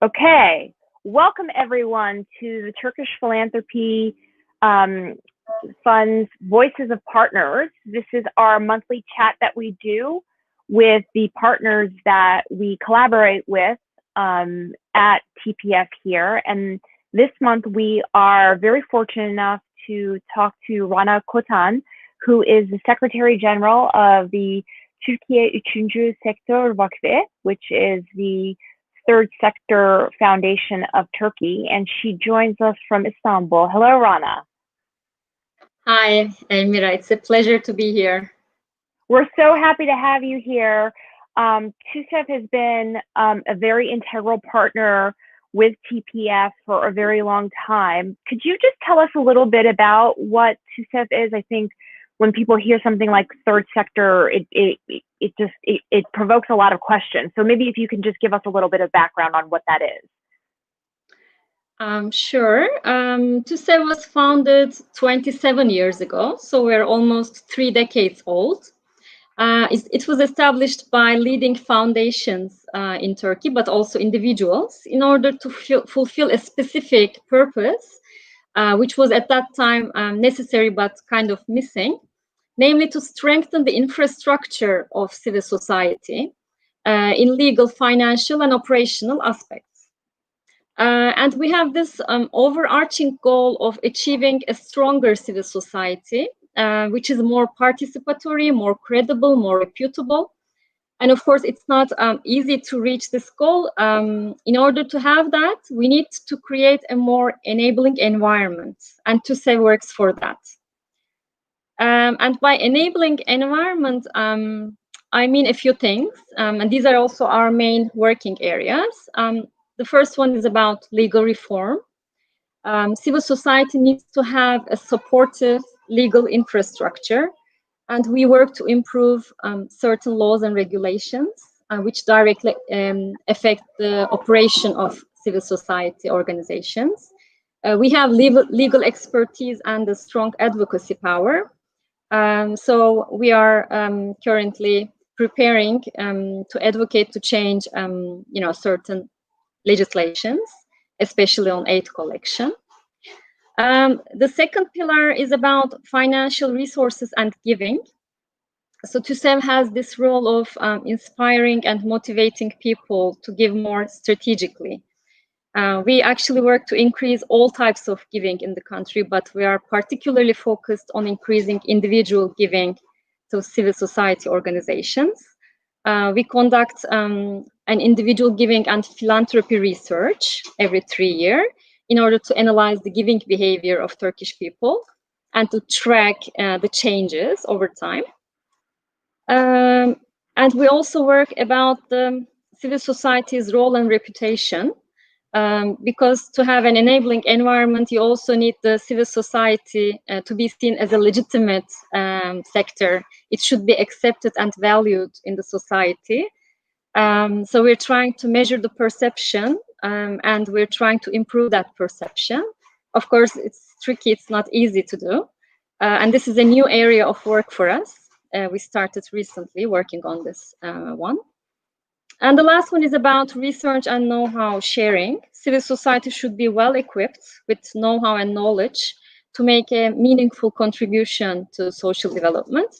Okay, welcome everyone to the Turkish Philanthropy Fund's Voices of Partners. This is our monthly chat that we do with the partners that we collaborate with at TPF here. And this month we are very fortunate enough to talk to Rana Kotan, who is the Secretary General of the Türkiye Üçüncü Sektör Vakfı, which is the Third Sector Foundation of Turkey, and she joins us from Istanbul. Hello, Rana. Hi, Elmira. It's a pleasure to be here. We're so happy to have you here. TUSEV has been a very integral partner with TPF for a very long time. Could you just tell us a little bit about what TUSEV is? I think when people hear something like third sector, it provokes a lot of questions. So maybe if you can just give us a little bit of background on what that is. Sure. TUSEV was founded 27 years ago, so we're almost 3 decades old. It was established by leading foundations in Turkey, but also individuals, in order to fulfill a specific purpose, which was at that time necessary but kind of missing, namely to strengthen the infrastructure of civil society in legal, financial, and operational aspects. And we have this overarching goal of achieving a stronger civil society, which is more participatory, more credible, more reputable. And of course, it's not easy to reach this goal. In order to have that, we need to create a more enabling environment, and TUSEV works for that. And by enabling environment, I mean a few things, and these are also our main working areas. The first one is about legal reform. Civil society needs to have a supportive legal infrastructure, and we work to improve certain laws and regulations which directly affect the operation of civil society organizations. We have legal expertise and a strong advocacy power. So we are currently preparing to advocate to change certain legislations, especially on aid collection. The second pillar is about financial resources and giving. So TUSEV has this role of inspiring and motivating people to give more strategically. We actually work to increase all types of giving in the country, but we are particularly focused on increasing individual giving to civil society organizations. We conduct an individual giving and philanthropy research every 3 years in order to analyze the giving behavior of Turkish people and to track the changes over time. And we also work about the civil society's role and reputation. Because to have an enabling environment, you also need the civil society to be seen as a legitimate sector. It should be accepted and valued in the society. So we're trying to measure the perception and we're trying to improve that perception. Of course, it's tricky, it's not easy to do. And this is a new area of work for us. We started recently working on this one. And the last one is about research and know-how sharing. Civil society should be well equipped with know-how and knowledge to make a meaningful contribution to social development.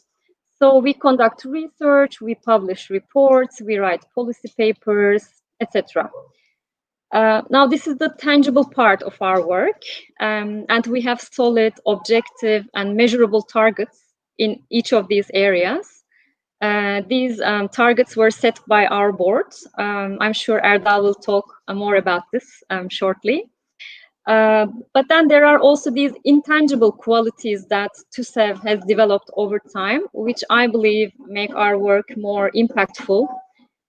So we conduct research, we publish reports, we write policy papers, etc. Now, this is the tangible part of our work, and we have solid, objective, and measurable targets in each of these areas. These targets were set by our board. I'm sure Erdal will talk more about this shortly. But then there are also these intangible qualities that TUSEV has developed over time, which I believe make our work more impactful,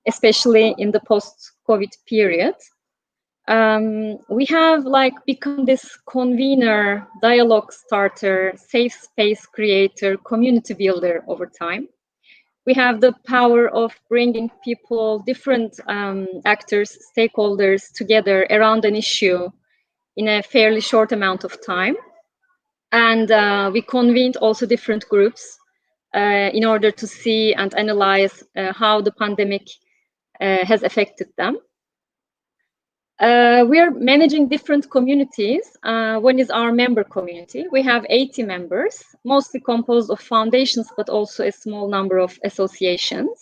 especially in the post-COVID period. We have become this convener, dialogue starter, safe space creator, community builder over time. We have the power of bringing people, different actors, stakeholders together around an issue in a fairly short amount of time. And we convened also different groups in order to see and analyze how the pandemic has affected them. We are managing different communities. One is our member community. We have 80 members, mostly composed of foundations, but also a small number of associations.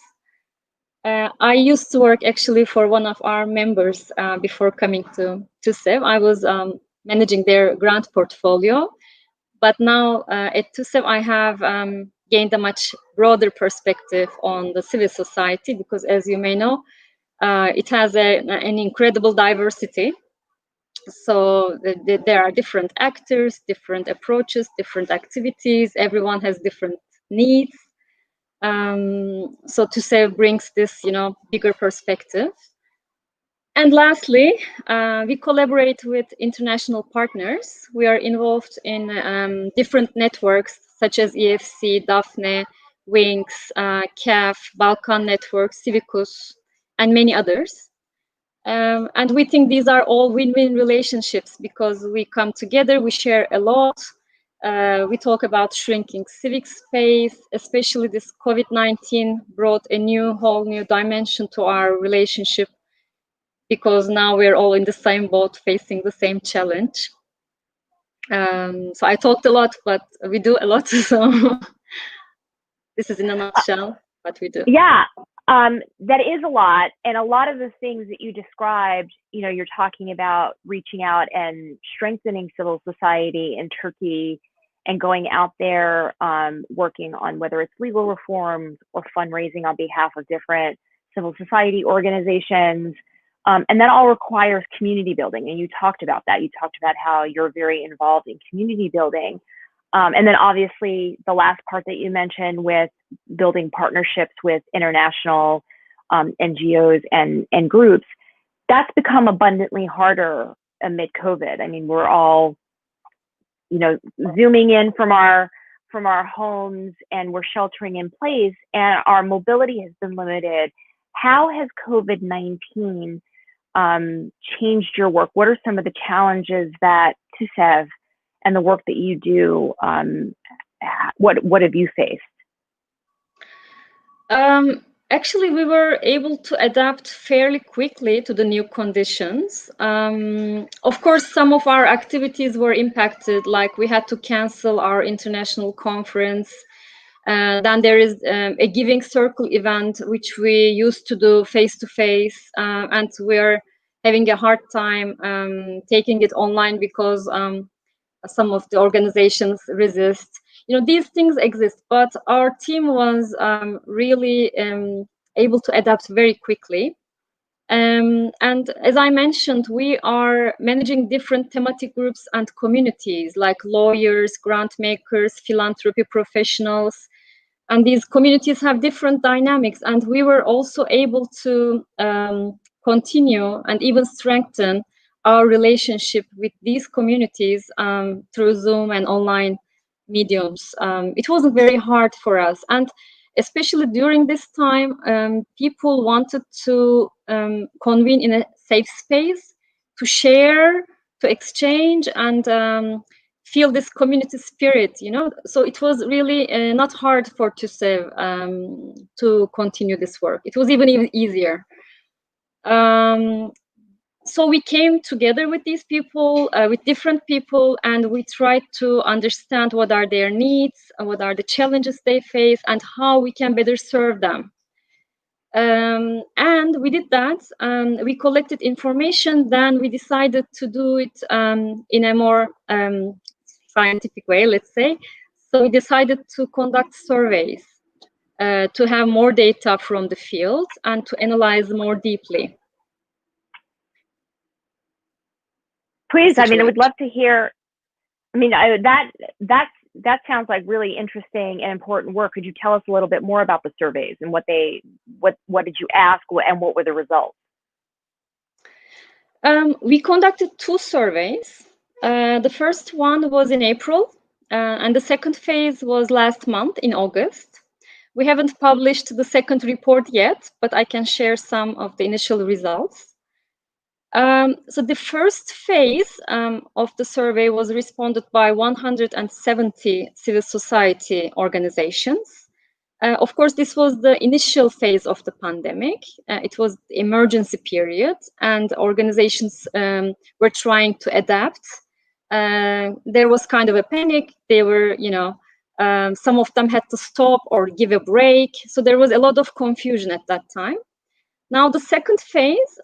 I used to work actually for one of our members before coming to TUSEV. I was managing their grant portfolio, but now at TUSEV I have gained a much broader perspective on the civil society, because as you may know, it has an incredible diversity. So there are different actors, different approaches, different activities. Everyone has different needs. So TUSEV brings this, bigger perspective. And lastly, we collaborate with international partners. We are involved in different networks such as EFC, Daphne, Wings, CAF, Balkan Network, Civicus, and many others. And we think these are all win-win relationships, because we come together, we share a lot. We talk about shrinking civic space, especially this COVID-19 brought a whole new dimension to our relationship, because now we're all in the same boat facing the same challenge. So I talked a lot, but we do a lot. So this is in a nutshell what we do. Yeah, that is a lot. And a lot of the things that you described, you're talking about reaching out and strengthening civil society in Turkey and going out there, working on whether it's legal reforms or fundraising on behalf of different civil society organizations. And that all requires community building. And you talked about that. You talked about how you're very involved in community building. And then obviously the last part that you mentioned with building partnerships with international NGOs and groups, that's become abundantly harder amid COVID. I mean, we're all, zooming in from our homes, and we're sheltering in place, and our mobility has been limited. How has COVID-19 changed your work? What are some of the challenges that TUSEV and the work that you do, what have you faced? Actually, we were able to adapt fairly quickly to the new conditions. Of course, some of our activities were impacted, like we had to cancel our international conference. Then there is a Giving Circle event, which we used to do face-to-face, and we're having a hard time taking it online because some of the organizations resist. These things exist, but our team was really able to adapt very quickly. And as I mentioned, we are managing different thematic groups and communities like lawyers, grant makers, philanthropy professionals. And these communities have different dynamics. And we were also able to continue and even strengthen our relationship with these communities through Zoom and online mediums. It wasn't very hard for us. And especially during this time, people wanted to convene in a safe space, to share, to exchange, and feel this community spirit, So it was really not hard for TUSEV to continue this work. It was even easier. So we came together with these people, with different people, and we tried to understand what are their needs, what are the challenges they face, and how we can better serve them. And we did that. We collected information. Then we decided to do it in a more scientific way, let's say. So we decided to conduct surveys to have more data from the field and to analyze more deeply. Please, I would love to hear. That sounds like really interesting and important work. Could you tell us a little bit more about the surveys and what did you ask and what were the results? We conducted 2 surveys. The first one was in April, and the second phase was last month in August. We haven't published the second report yet, but I can share some of the initial results. So the first phase of the survey was responded by 170 civil society organizations. Of course, this was the initial phase of the pandemic. It was the emergency period, and organizations were trying to adapt. There was kind of a panic. They were, some of them had to stop or give a break. So there was a lot of confusion at that time. Now, the second phase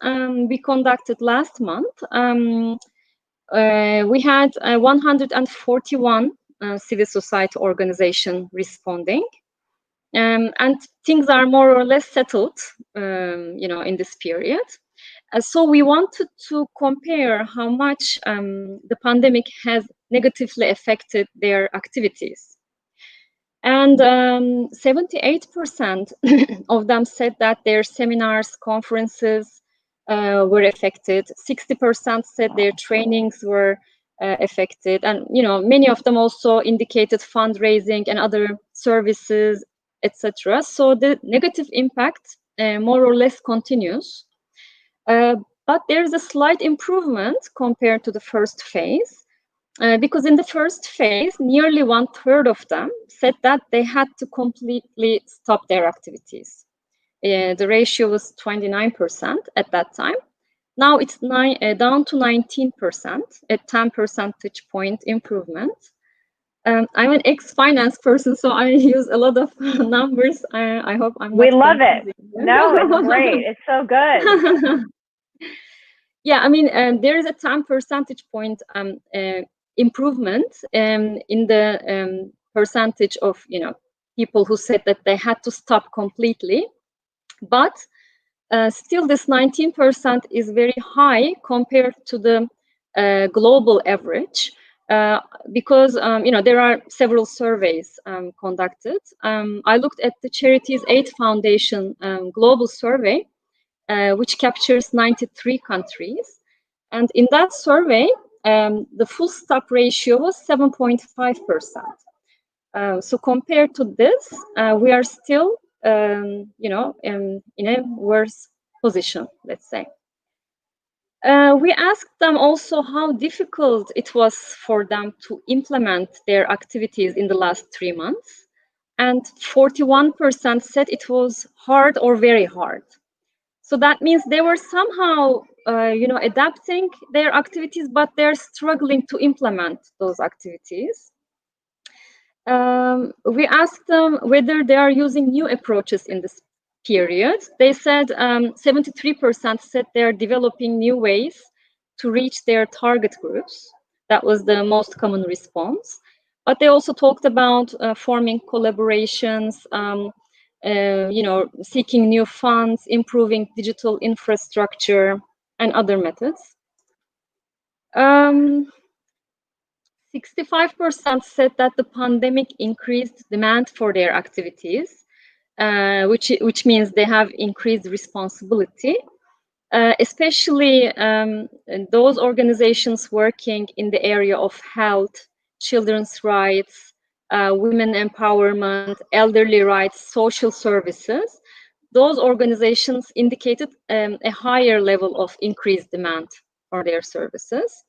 we conducted last month. We had 141 civil society organizations responding. And things are more or less settled, in this period. So we wanted to compare how much the pandemic has negatively affected their activities. And 78% of them said that their seminars, conferences were affected. 60% said their trainings were affected. And, many of them also indicated fundraising and other services, etc. So the negative impact more or less continues. But there is a slight improvement compared to the first phase, because in the first phase, nearly 1/3 of them said that they had to completely stop their activities. The ratio was 29% at that time. Now it's down to 19%, a 10 percentage point improvement. I'm an ex-finance person, so I use a lot of numbers. I hope I'm not. We love it. No, it's great. It's so good. Yeah, I mean, there is a 10 percentage point improvement in the percentage of people who said that they had to stop completely, but still this 19% is very high compared to the global average. Because there are several surveys conducted. I looked at the Charities Aid Foundation global survey, which captures 93 countries. And in that survey, the full stop ratio was 7.5%. So compared to this, we are still, in a worse position, let's say. We asked them also how difficult it was for them to implement their activities in the last 3 months. And 41% said it was hard or very hard. So that means they were somehow, adapting their activities, but they're struggling to implement those activities. We asked them whether they are using new approaches in this period. They said 73% said they're developing new ways to reach their target groups. That was the most common response. But they also talked about forming collaborations, seeking new funds, improving digital infrastructure, and other methods. 65% said that the pandemic increased demand for their activities, which means they have increased responsibility, especially those organizations working in the area of health, children's rights, women empowerment, elderly rights, social services. Those organizations indicated a higher level of increased demand for their services.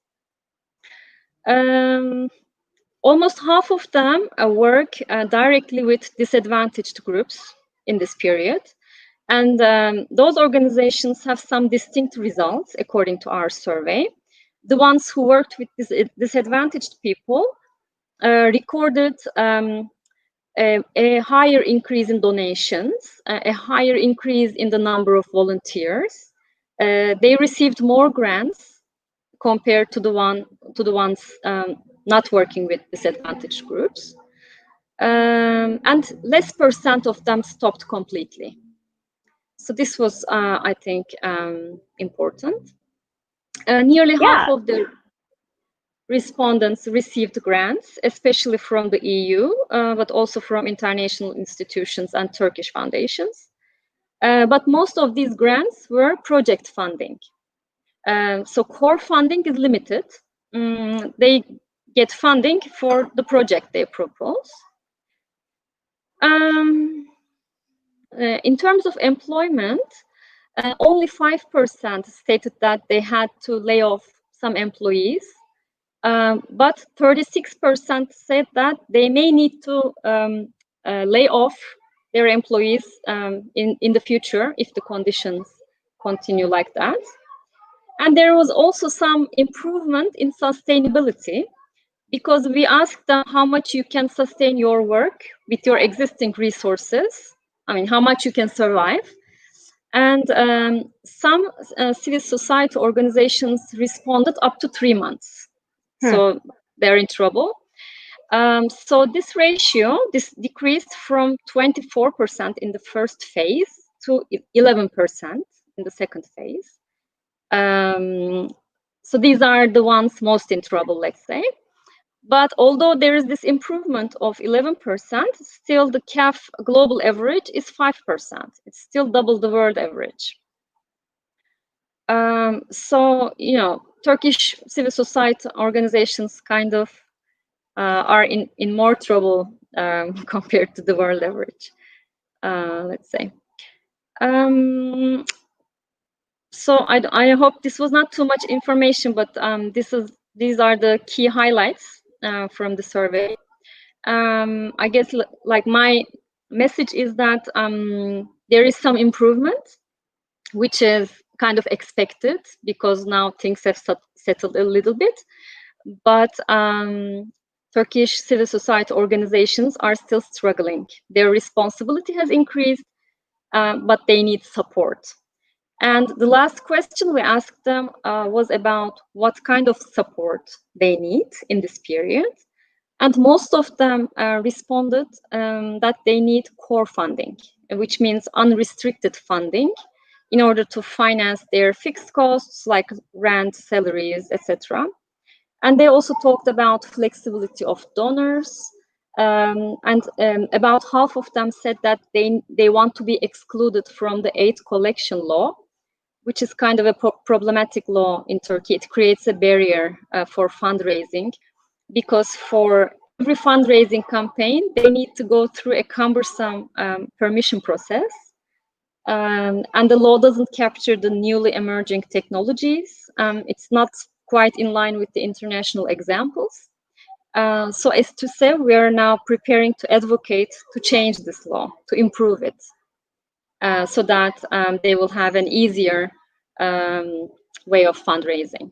Almost half of them work directly with disadvantaged groups in this period. And those organizations have some distinct results according to our survey. The ones who worked with disadvantaged people recorded a higher increase in donations, a higher increase in the number of volunteers. They received more grants compared to the ones not working with disadvantaged groups. And less percent of them stopped completely. So this was, I think, important. Nearly half of the respondents received grants, especially from the EU, but also from international institutions and Turkish foundations. But most of these grants were project funding. So core funding is limited. They get funding for the project they propose. In terms of employment, only 5% stated that they had to lay off some employees, but 36% said that they may need to lay off their employees in the future if the conditions continue like that. And there was also some improvement in sustainability, because we asked them how much you can sustain your work with your existing resources. I mean, how much you can survive. And some civil society organizations responded up to 3 months. So they're in trouble. So this ratio, this decreased from 24% in the first phase to 11% in the second phase. So these are the ones most in trouble, let's say. But although there is this improvement of 11%, still the CAF global average is 5%. It's still double the world average. So, you know, Turkish civil society organizations kind of are in more trouble compared to the world average, let's say. So I hope this was not too much information, but these are the key highlights from the survey. I guess like my message is that there is some improvement, which is kind of expected because now things have settled a little bit. But Turkish civil society organizations are still struggling. Their responsibility has increased, but they need support. And the last question we asked them was about what kind of support they need in this period. And most of them responded that they need core funding, which means unrestricted funding in order to finance their fixed costs like rent, salaries, etc. And they also talked about flexibility of donors. And about half of them said that they want to be excluded from the aid collection law, which is kind of a problematic law in Turkey. It creates a barrier for fundraising, because for every fundraising campaign, they need to go through a cumbersome permission process. And the law doesn't capture the newly emerging technologies. It's not quite in line with the international examples. So as to say, we are now preparing to advocate to change this law, to improve it, so that they will have an easier way of fundraising.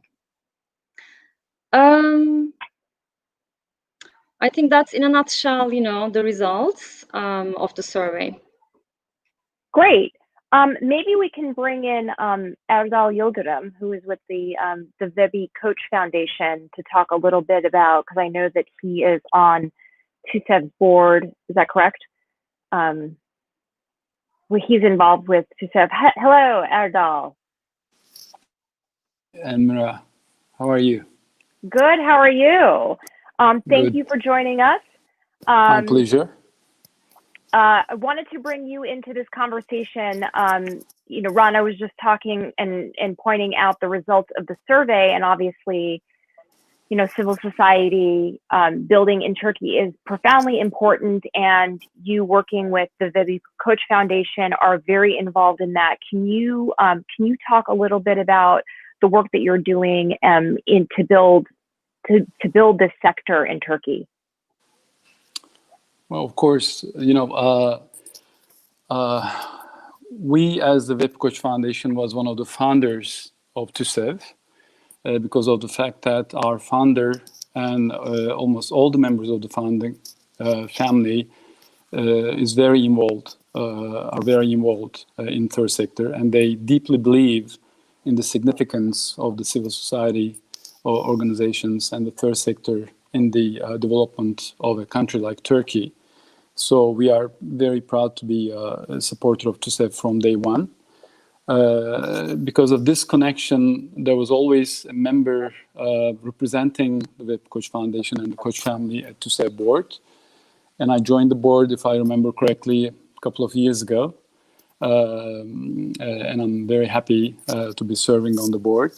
I think that's in a nutshell, you know, the results of the survey. Great. Maybe we can bring in Erdal Yildirim, who is with the VEBI Coach Foundation, to talk a little bit about, because I know that he is on TUSEV's board. Is that correct? Well, he's involved with TUSEV. Hello, Erdal. Emra, how are you? Good. How are you? Thank you for joining us. My pleasure. I wanted to bring you into this conversation. You know, Rana was just talking and pointing out the results of the survey, and obviously, you know, civil society building in Turkey is profoundly important, and you working with the VEBI Coach Foundation are very involved in that. Can you talk a little bit about the work that you're doing to build this sector in Turkey? Well, of course, you know, we as the VEBI Coach Foundation was one of the founders of TUSEV because of the fact that our founder and almost all the members of the founding family are very involved in third sector, and they deeply believe in the significance of the civil society organizations and the third sector in the development of a country like Turkey. So we are very proud to be a supporter of TUSEV from day one. Because of this connection, there was always a member representing the VEBI Coach Foundation and the Coach family at TUSEV board. And I joined the board, if I remember correctly, a couple of years ago. And I'm very happy to be serving on the board.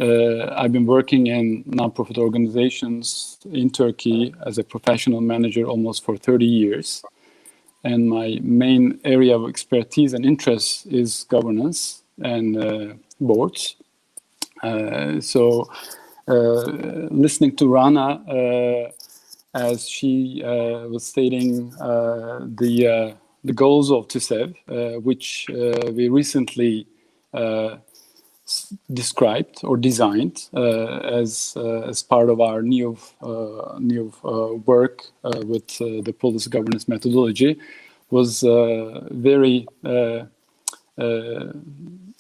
I've been working in nonprofit organizations in Turkey as a professional manager almost for 30 years. And my main area of expertise and interest is governance and boards. So listening to Rana, as she was stating the the goals of TUSEV, which we recently described or designed as part of our new work with the policy governance methodology, was very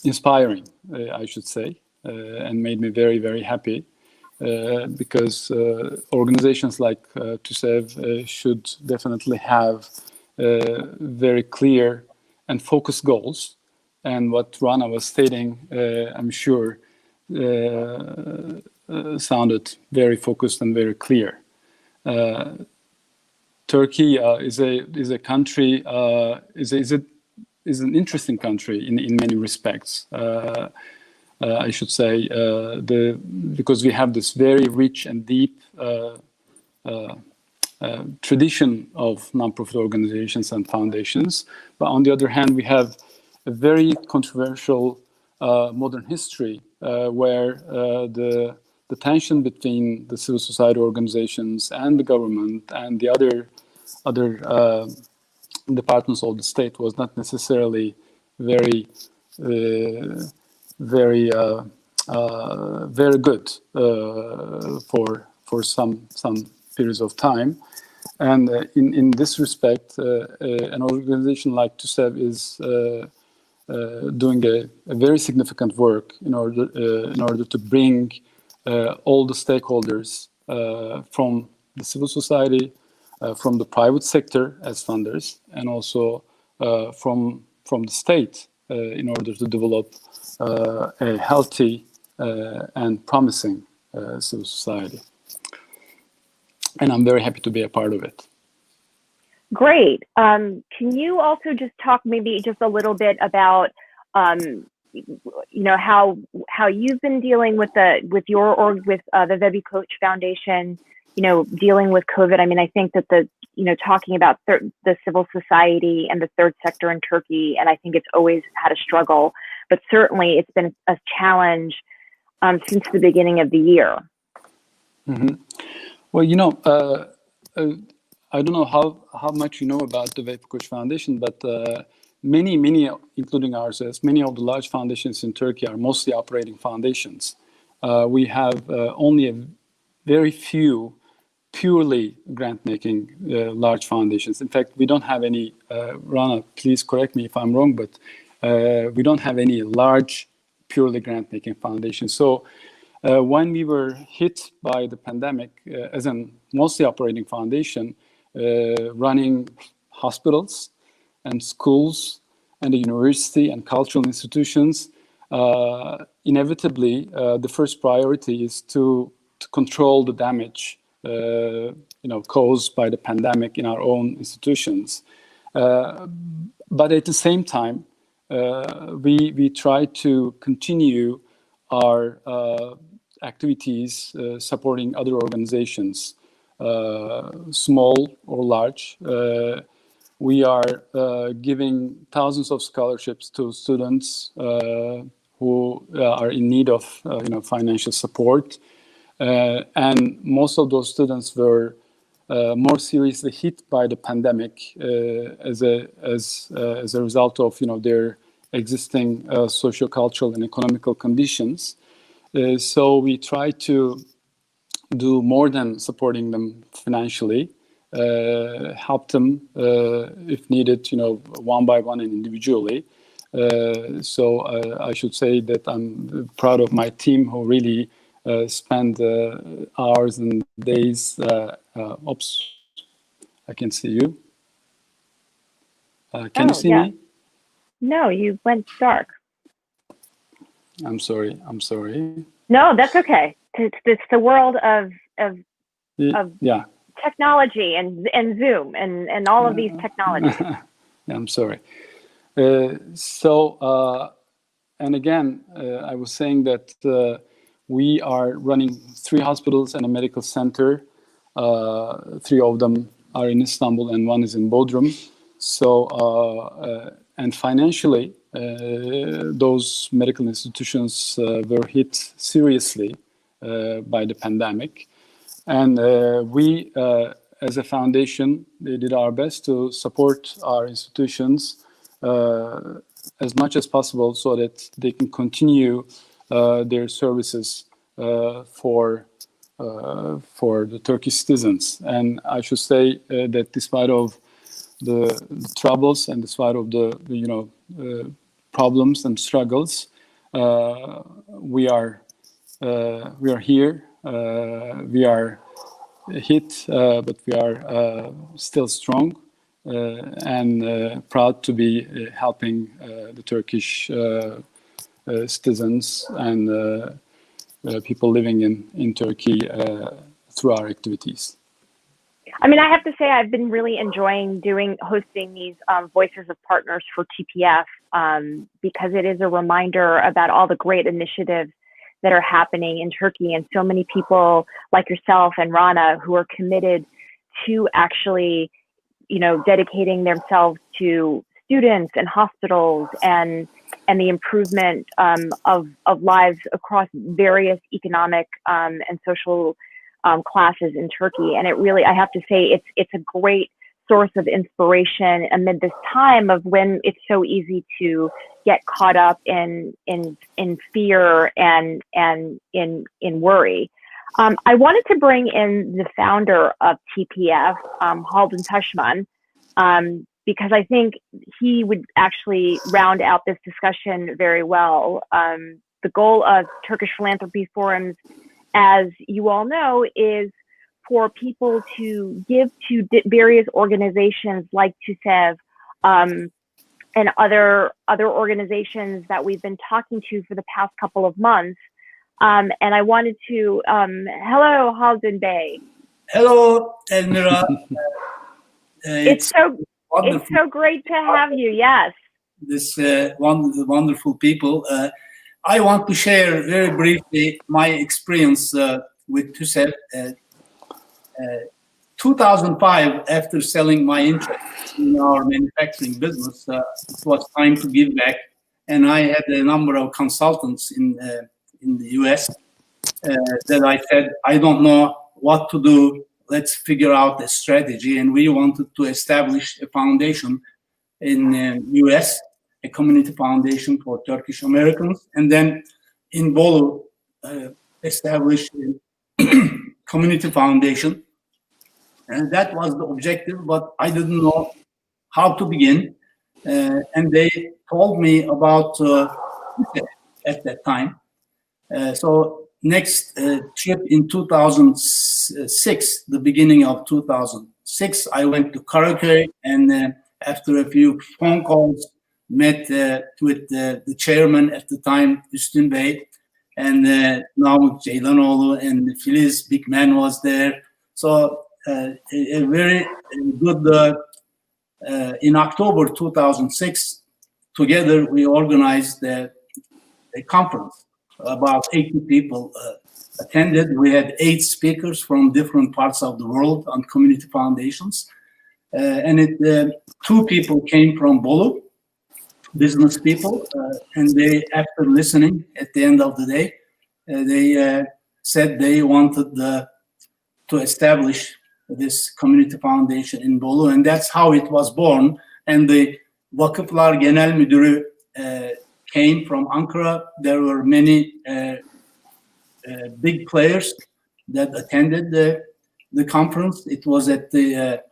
inspiring, I should say, and made me very, very happy. Because organizations like TUSEV should definitely have very clear and focused goals. And what Rana was stating, I'm sure, sounded very focused and very clear. Turkey is a country, is an interesting country in many respects. I should say, because we have this very rich and deep tradition of nonprofit organizations and foundations. But on the other hand, we have a very controversial modern history where the tension between the civil society organizations and the government and the other departments of the state was not necessarily very good for some periods of time. And in this respect, an organization like TUSEV is doing a very significant work in order to bring all the stakeholders from the civil society, from the private sector as funders, and also from the state in order to develop a healthy and promising civil society. And I'm very happy to be a part of it. Great. Can you also just talk maybe just a little bit about, how you've been dealing with the Vebi Koç Foundation, dealing with COVID? I mean, I think that talking about the civil society and the third sector in Turkey, and I think it's always had a struggle, but certainly it's been a challenge since the beginning of the year. Mm-hmm. Well, I don't know how much you know about the Vebi Koç Foundation, but many, including ours, many of the large foundations in Turkey are mostly operating foundations. We have only a very few purely grant-making large foundations. In fact, we don't have any, Rana, please correct me if I'm wrong, but we don't have any large purely grant-making foundations. So when we were hit by the pandemic as a mostly operating foundation, running hospitals and schools and the university and cultural institutions, inevitably the first priority is to control the damage caused by the pandemic in our own institutions. But at the same time, we try to continue our activities supporting other organizations, small or large. We are giving thousands of scholarships to students who are in need of financial support. And most of those students were more seriously hit by the pandemic as a result of their existing socio-cultural and economical conditions. So we try to do more than supporting them financially, help them if needed, one by one and individually. So I should say that I'm proud of my team who really spend hours and days. Oops, I can see you. Can you see me? No, you went dark. I'm sorry. No, that's okay. It's the world of technology and Zoom and all of these technologies. Yeah, I'm sorry. And again, I was saying that we are running 3 hospitals and a medical center. 3 of them are in Istanbul and 1 is in Bodrum. So, and financially, those medical institutions were hit seriously by the pandemic. And we, as a foundation, they did our best to support our institutions as much as possible so that they can continue their services for the Turkish citizens. And I should say that despite of the troubles and despite of the problems and struggles, we are here. We are hit, but we are still strong and proud to be helping the Turkish citizens and people living in Turkey through our activities. I mean, I have to say I've been really enjoying hosting these Voices of Partners for TPF because it is a reminder about all the great initiatives that are happening in Turkey, and so many people like yourself and Rana who are committed to actually, dedicating themselves to students and hospitals and the improvement of lives across various economic and social classes in Turkey. And it really, I have to say, it's a great source of inspiration amid this time of when it's so easy to get caught up in fear and in worry. I wanted to bring in the founder of TPF, Haldun Taşman, because I think he would actually round out this discussion very well. The goal of Turkish Philanthropy Forums, as you all know, is for people to give to various organizations like TUSEV and other organizations that we've been talking to for the past couple of months. And I wanted to, hello, Haldun Bey. Hello, Elmira. It's so great to have you. Yes. This wonderful people. I want to share very briefly my experience with TUSEV. 2005, after selling my interest in our manufacturing business, it was time to give back, and I had a number of consultants in the US that I said, I don't know what to do. Let's figure out a strategy, and we wanted to establish a foundation in US, a community foundation for Turkish Americans, and then in Bolu establish a community foundation. And that was the objective, but I didn't know how to begin. And they told me about at that time. So next trip in 2006, the beginning of 2006, I went to Karaköy, and after a few phone calls, met with the chairman at the time, Üstün Bey, and now Ceylanoğlu and Filiz, big man, was there. So a very good, in October 2006, together we organized a conference. About 80 people attended. We had 8 speakers from different parts of the world on community foundations. And 2 people came from Bolu, business people, and they, after listening at the end of the day, they said they wanted to establish this community foundation in Bolu, and that's how it was born. And the Vakıflar Genel Müdürü came from Ankara. There were many big players that attended the conference. It was at the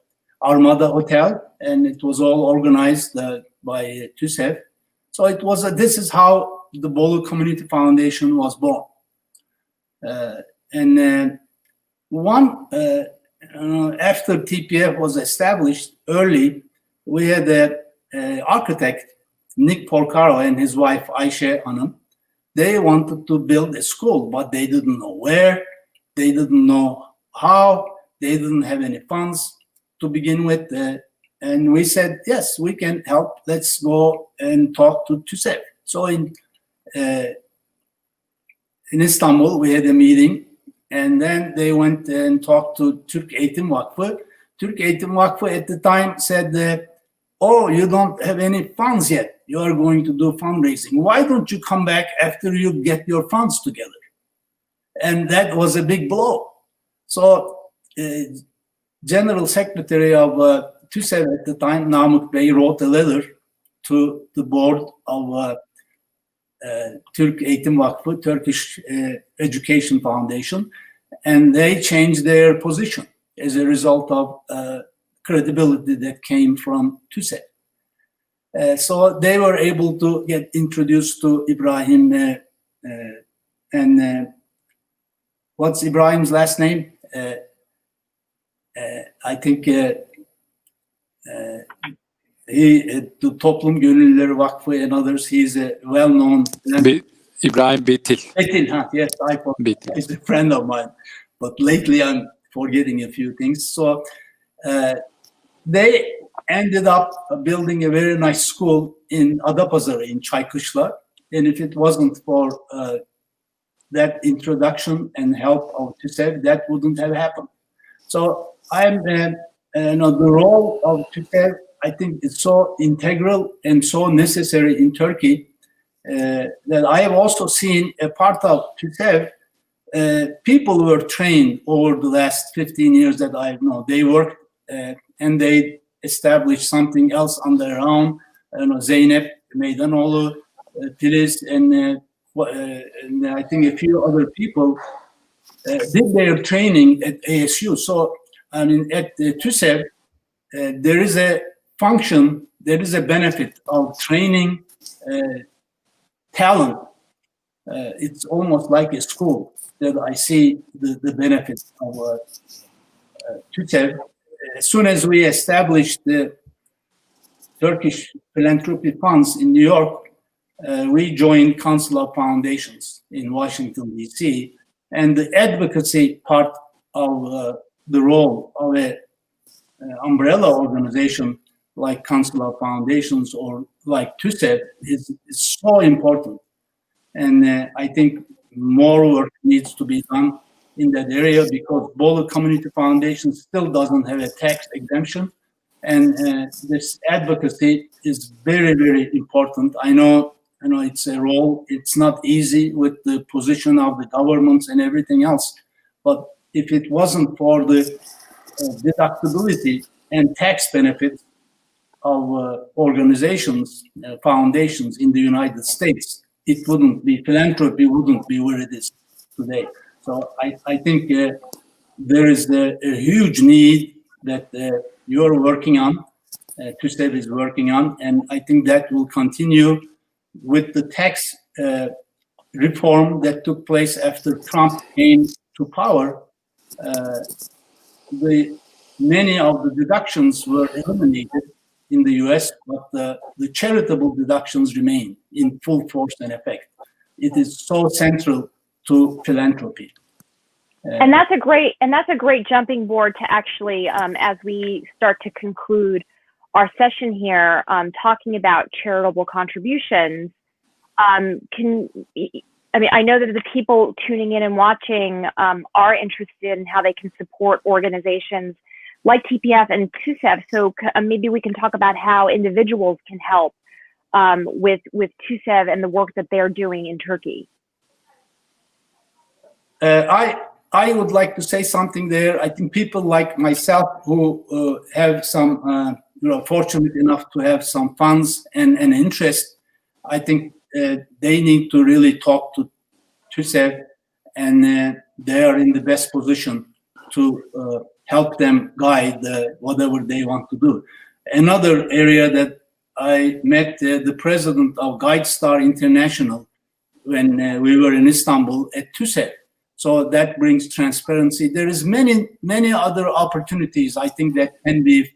Armada Hotel, and it was all organized by TUSEV. So it was this is how the Bolu Community Foundation was born. After TPF was established early, we had an architect, Nick Porcaro, and his wife Ayşe Hanım. They wanted to build a school, but they didn't know where, they didn't know how, they didn't have any funds to begin with. And we said, yes, we can help. Let's go and talk to TUSEV. So in Istanbul, we had a meeting, and then they went and talked to Türk Eğitim Vakfı. Türk Eğitim Vakfı at the time said, oh, you don't have any funds yet. You are going to do fundraising. Why don't you come back after you get your funds together? And that was a big blow. So General Secretary of TUSEV at the time, Namık Bey, wrote a letter to the board of Türk Eğitim Vakfı, Turkish Education Foundation, and they changed their position as a result of credibility that came from TUSEV. So they were able to get introduced to Ibrahim and what's Ibrahim's last name? I think the Toplum Gönüllüleri Vakfı and others, he's a well-known... Ibrahim Betil. Betil, huh? Yes, I forgot. He's a friend of mine. But lately I'm forgetting a few things. So they ended up building a very nice school in Adapazarı in Çaykışla. And if it wasn't for that introduction and help of TUSEV, that wouldn't have happened. So the role of TUSEV, I think it's so integral and so necessary in Turkey that I have also seen a part of TUSEV. People were trained over the last 15 years that I know. They worked and they established something else on their own. Zeynep Meydanoğlu, Filiz, and I think a few other people did their training at ASU. So, I mean, at TUSEV, there is a function, there is a benefit of training talent. It's almost like a school that I see the benefit of TUSEV. As soon as we established the Turkish Philanthropy funds in New York, we joined Council of Foundations in Washington, D.C., and the advocacy part of the role of an umbrella organization like Council of Foundations or like TUSEV is so important. And I think more work needs to be done in that area because Bolu Community Foundation still doesn't have a tax exemption. And this advocacy is very, very important. I know it's a role. It's not easy with the position of the governments and everything else. But if it wasn't for the deductibility and tax benefits of organizations, foundations in the United States, it wouldn't be, philanthropy wouldn't be where it is today. So I think there is a huge need that you're working on, TUSEV is working on, and I think that will continue with the tax reform that took place after Trump came to power. Many of the deductions were eliminated in the US, but the charitable deductions remain in full force and effect. It is so central to philanthropy. And that's a great jumping board to actually, as we start to conclude our session here, talking about charitable contributions. I know that the people tuning in and watching are interested in how they can support organizations like TPF and TUSEV. So maybe we can talk about how individuals can help with TUSEV and the work that they're doing in Turkey. I would like to say something there. I think people like myself who have some, fortunate enough to have some funds and interest, I think they need to really talk to TUSEV, and they are in the best position to help them guide whatever they want to do. Another area that I met the president of GuideStar International when we were in Istanbul at TUSEV. So that brings transparency. There is many other opportunities I think that can be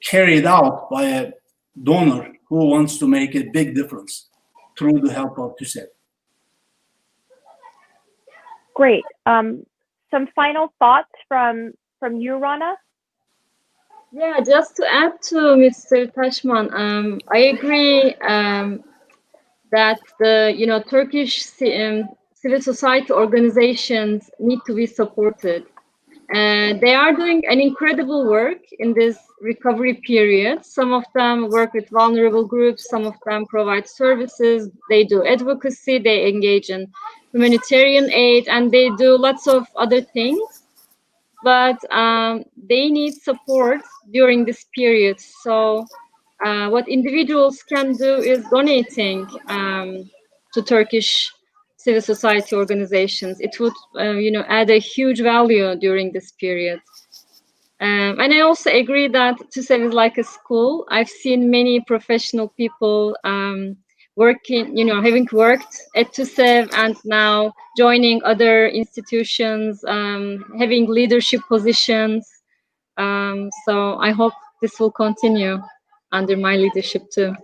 carried out by a donor who wants to make a big difference through the help of TUSEV. Great. Some final thoughts from you, Rana? Yeah, just to add to Mr. Tashman, I agree that the Turkish civil society organizations need to be supported. And they are doing an incredible work in this recovery period. Some of them work with vulnerable groups, some of them provide services, they do advocacy, they engage in humanitarian aid, and they do lots of other things. but they need support during this period. So what individuals can do is donating to Turkish civil society organizations. It would, add a huge value during this period. And I also agree that TUSEV is like a school. I've seen many professional people working, having worked at TUSEV and now joining other institutions, having leadership positions. So I hope this will continue under my leadership too.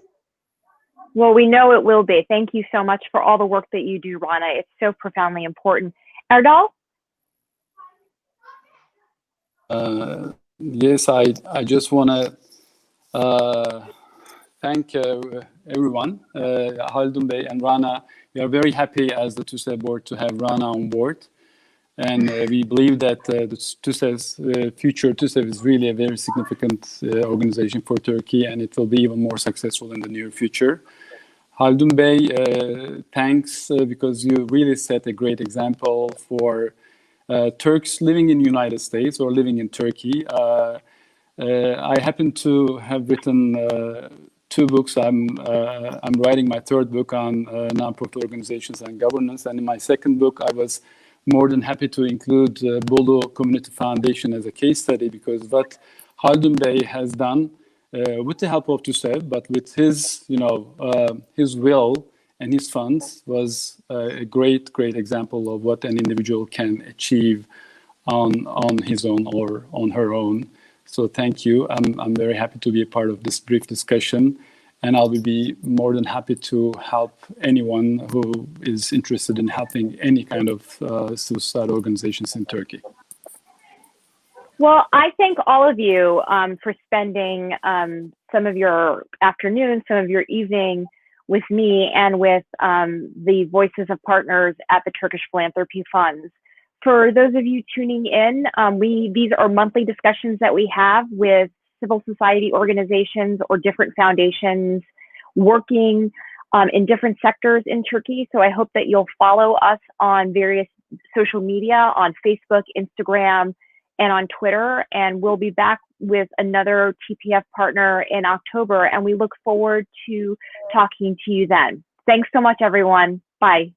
Well, we know it will be. Thank you so much for all the work that you do, Rana. It's so profoundly important. Erdal? Yes, I just want to thank everyone, Haldun Bey and Rana. We are very happy as the TUSEV board to have Rana on board. And we believe that the TUSEV's future TUSEV is really a very significant organization for Turkey, and it will be even more successful in the near future. Haldun Bey, thanks because you really set a great example for Turks living in the United States or living in Turkey. I happen to have written 2 books. I'm writing my 3rd book on nonprofit organizations and governance, and in my 2nd book, I was more than happy to include Bolu Community Foundation as a case study, because what Haldun Bey has done with the help of TUSEV, but with his, his will and his funds, was a great example of what an individual can achieve on his own or on her own. So thank you. I'm very happy to be a part of this brief discussion, and I'll be more than happy to help anyone who is interested in helping any kind of civil society organizations in Turkey. Well, I thank all of you for spending some of your afternoon, some of your evening with me and with the Voices of Partners at the Turkish Philanthropy Funds. For those of you tuning in, these are monthly discussions that we have with civil society organizations or different foundations working in different sectors in Turkey. So I hope that you'll follow us on various social media, on Facebook, Instagram, and on Twitter. And we'll be back with another TPF partner in October. And we look forward to talking to you then. Thanks so much, everyone. Bye.